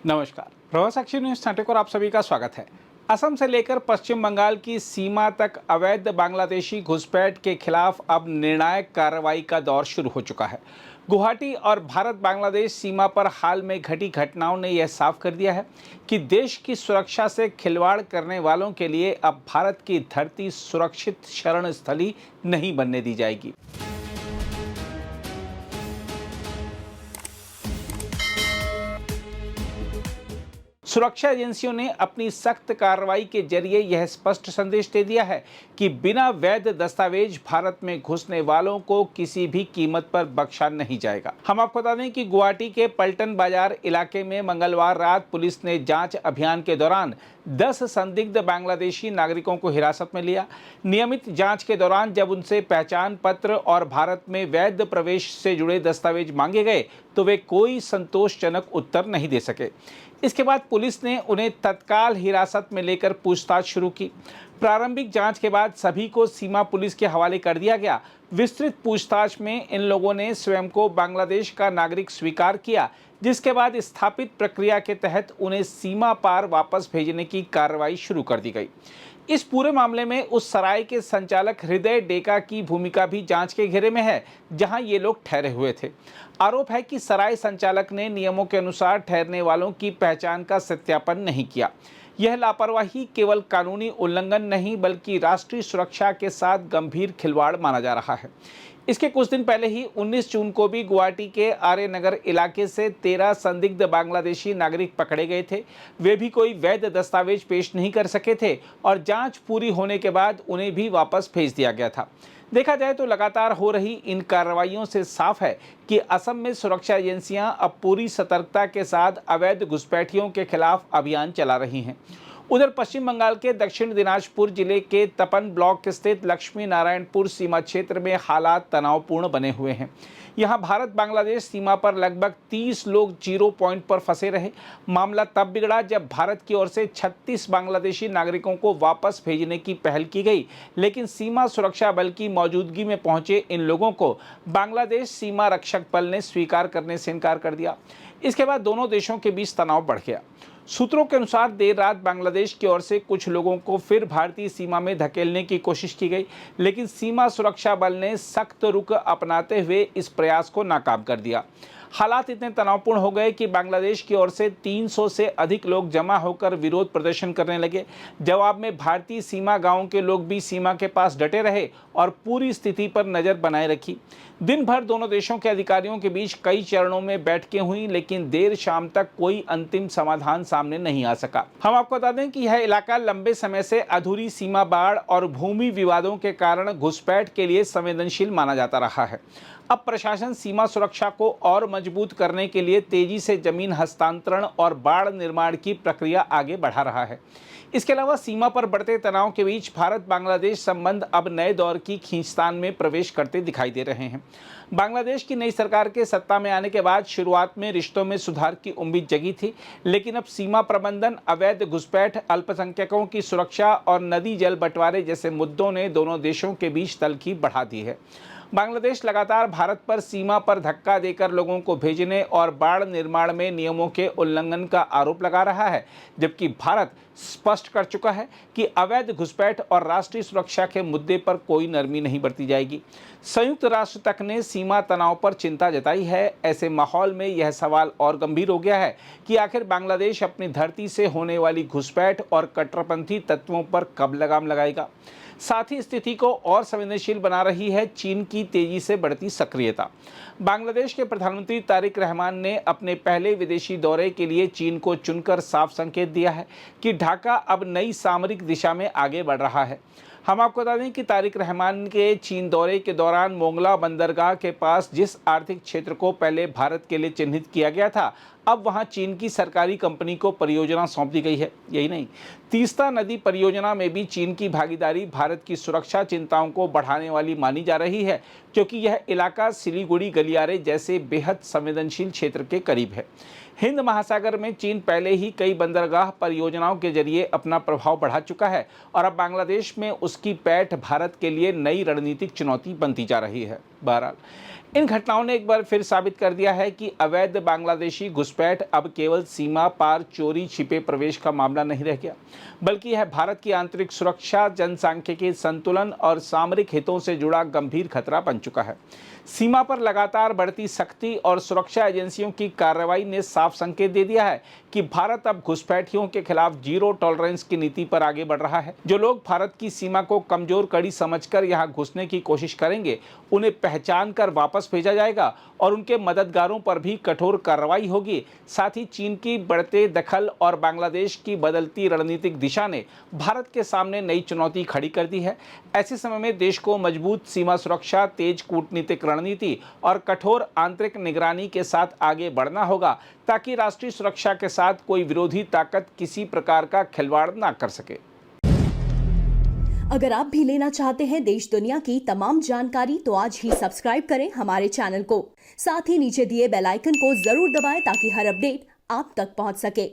नमस्कार। प्रवास action news नाटक और आप सभी का स्वागत है। असम से लेकर पश्चिम बंगाल की सीमा तक अवैध बांग्लादेशी घुसपैठ के खिलाफ अब निर्णायक कार्रवाई का दौर शुरू हो चुका है। गुवाहाटी और भारत बांग्लादेश सीमा पर हाल में घटी घटनाओं ने यह साफ कर दिया है कि देश की सुरक्षा से खिलवाड़ करने वालों के लिए अब भारत की धरती सुरक्षित शरण स्थली नहीं बनने दी जाएगी। सुरक्षा एजेंसियों ने अपनी सख्त कार्रवाई के जरिए यह स्पष्ट संदेश दे दिया है कि बिना वैध दस्तावेज भारत में घुसने वालों को किसी भी कीमत पर बख्शा नहीं जाएगा। हम आपको बता दें कि गुवाहाटी के पलटन बाजार इलाके में मंगलवार रात पुलिस ने जांच अभियान के दौरान 10 संदिग्ध बांग्लादेशी नागरिकों को हिरासत में लिया। नियमित जांच के दौरान जब उनसे पहचान पत्र और भारत में वैध प्रवेश से जुड़े दस्तावेज मांगे गए तो वे कोई संतोषजनक उत्तर नहीं दे सके। इसके बाद पुलिस ने उन्हें तत्काल हिरासत में लेकर पूछताछ शुरू की। प्रारंभिक जांच के बाद सभी को सीमा पुलिस के हवाले कर दिया गया। विस्तृत पूछताछ में इन लोगों ने स्वयं को बांग्लादेश का नागरिक स्वीकार किया, जिसके बाद स्थापित प्रक्रिया के तहत उन्हें सीमा पार वापस भेजने की कार्रवाई शुरू कर दी गई। इस पूरे मामले में उस सराय के संचालक हृदय डेका की भूमिका भी जांच के घेरे में है, जहां ये लोग ठहरे हुए थे। आरोप है कि सराय संचालक ने नियमों के अनुसार ठहरने वालों की पहचान का सत्यापन नहीं किया। यह लापरवाही केवल कानूनी उल्लंघन नहीं बल्कि राष्ट्रीय सुरक्षा के साथ गंभीर खिलवाड़ माना जा रहा है। इसके कुछ दिन पहले ही 19 जून को भी गुवाहाटी के आर्य नगर इलाके से 13 संदिग्ध बांग्लादेशी नागरिक पकड़े गए थे। वे भी कोई वैध दस्तावेज पेश नहीं कर सके थे और जांच पूरी होने के बाद उन्हें भी वापस भेज दिया गया था। देखा जाए तो लगातार हो रही इन कार्रवाइयों से साफ है कि असम में सुरक्षा एजेंसियां अब पूरी सतर्कता के साथ अवैध घुसपैठियों के खिलाफ अभियान चला रही हैं। उधर पश्चिम बंगाल के दक्षिण दिनाजपुर जिले के तपन ब्लॉक स्थित लक्ष्मी नारायणपुर सीमा क्षेत्र में हालात तनावपूर्ण बने हुए हैं। यहां भारत बांग्लादेश सीमा पर लगभग 30 लोग जीरो पॉइंट पर फंसे रहे। मामला तब बिगड़ा जब भारत की ओर से 36 बांग्लादेशी नागरिकों को वापस भेजने की पहल की गई, लेकिन सीमा सुरक्षा बल की मौजूदगी में पहुंचे इन लोगों को बांग्लादेश सीमा रक्षक बल ने स्वीकार करने से इनकार कर दिया। इसके बाद दोनों देशों के बीच तनाव बढ़ गया। सूत्रों के अनुसार देर रात बांग्लादेश की ओर से कुछ लोगों को फिर भारतीय सीमा में धकेलने की कोशिश की गई, लेकिन सीमा सुरक्षा बल ने सख्त रुख अपनाते हुए इस प्रयास को नाकाम कर दिया। हालात इतने तनावपूर्ण हो गए कि बांग्लादेश की ओर से 300 से अधिक लोग जमा होकर विरोध प्रदर्शन करने लगे। जवाब में भारतीय सीमा गांवों के लोग भी सीमा के पास डटे रहे और पूरी स्थिति पर नजर बनाए रखी। दिन भर दोनों देशों के अधिकारियों के बीच कई चरणों में बैठकें हुई, लेकिन देर शाम तक कोई अंतिम समाधान सामने नहीं आ सका। हम आपको बता दें कि यह इलाका लंबे समय से अधूरी सीमा बाढ़ और भूमि विवादों के कारण घुसपैठ के लिए संवेदनशील माना जाता रहा है। अब प्रशासन सीमा सुरक्षा को और मजबूत करने के लिए तेजी से जमीन हस्तांतरण और बाढ़ निर्माण की प्रक्रिया आगे बढ़ा रहा है। इसके अलावा सीमा पर बढ़ते तनाव के बीच भारत बांग्लादेश संबंध अब नए दौर की खींचतान में प्रवेश करते दिखाई दे रहे हैं। बांग्लादेश की नई सरकार के सत्ता में आने के बाद शुरुआत में रिश्तों में सुधार की उम्मीद जगी थी, लेकिन अब सीमा प्रबंधन, अवैध घुसपैठ, अल्पसंख्यकों की सुरक्षा और नदी जल बंटवारे जैसे मुद्दों ने दोनों देशों के बीच तल्खी बढ़ा दी है। बांग्लादेश लगातार भारत पर सीमा पर धक्का देकर लोगों को भेजने और बाढ़ निर्माण में नियमों के उल्लंघन का आरोप लगा रहा है, जबकि भारत स्पष्ट कर चुका है कि अवैध घुसपैठ और राष्ट्रीय सुरक्षा के मुद्दे पर कोई नरमी नहीं बरती जाएगी। संयुक्त राष्ट्र तक ने सीमा तनाव पर चिंता जताई है। ऐसे माहौल में यह सवाल और गंभीर हो गया है कि आखिर बांग्लादेश अपनी धरती से होने वाली घुसपैठ और कट्टरपंथी तत्वों पर कब लगाम लगाएगा। साथ ही स्थिति को और संवेदनशील बना रही है चीन की तेजी से बढ़ती सक्रियता। बांग्लादेश के प्रधानमंत्री तारिक रहमान ने अपने पहले विदेशी दौरे के लिए चीन को चुनकर साफ संकेत दिया है कि ढाका अब नई सामरिक दिशा में आगे बढ़ रहा है। हम आपको बता दें कि तारिक रहमान के चीन दौरे के दौरान मोंगला बंदरगाह के पास जिस आर्थिक क्षेत्र को पहले भारत के लिए चिन्हित किया गया था, अब वहां चीन की सरकारी कंपनी को परियोजना सौंप दी गई है। यही नहीं, तीस्ता नदी परियोजना में भी चीन की भागीदारी भारत की सुरक्षा चिंताओं को बढ़ाने वाली मानी जा रही है, क्योंकि यह इलाका सिलीगुड़ी गलियारे जैसे बेहद संवेदनशील क्षेत्र के करीब है। हिंद महासागर में चीन पहले ही कई बंदरगाह परियोजनाओं के जरिए अपना प्रभाव बढ़ा चुका है और अब बांग्लादेश में उसकी पैठ भारत के लिए नई रणनीतिक चुनौती बनती जा रही है। बहरहाल इन घटनाओं ने एक बार फिर साबित कर दिया है कि अवैध बांग्लादेशी घुसपैठ अब केवल सीमा पार चोरी छिपे प्रवेश का मामला नहीं रह गया, बल्कि यह भारत की आंतरिक सुरक्षा, जनसांख्यिकी संतुलन और सामरिक हितों से जुड़ा गंभीर खतरा बन चुका है। सीमा पर लगातार बढ़ती सख्ती और सुरक्षा एजेंसियों की कार्रवाई ने साफ संकेत दे दिया है कि भारत अब घुसपैठियों के खिलाफ जीरो टॉलरेंस की नीति पर आगे बढ़ रहा है। जो लोग भारत की सीमा को कमजोर कड़ी समझकर यहां घुसने की कोशिश करेंगे, उन्हें पहचान कर वापस भेजा जाएगा और उनके मददगारों पर भी कठोर कार्रवाई होगी। साथ ही चीन की बढ़ते दखल और बांग्लादेश की बदलती रणनीतिक दिशा ने भारत के सामने नई चुनौती खड़ी कर दी है। ऐसे समय में देश को मजबूत सीमा सुरक्षा, तेज कूटनीतिक रणनीति और कठोर आंतरिक निगरानी के साथ आगे बढ़ना होगा, ताकि राष्ट्रीय सुरक्षा के साथ कोई विरोधी ताकत किसी प्रकार का खिलवाड़ ना कर सके। अगर आप भी लेना चाहते हैं देश दुनिया की तमाम जानकारी, तो आज ही सब्सक्राइब करें हमारे चैनल को। साथ ही नीचे दिए बेल आइकन को जरूर दबाएं ताकि हर अपडेट आप तक पहुंच सके।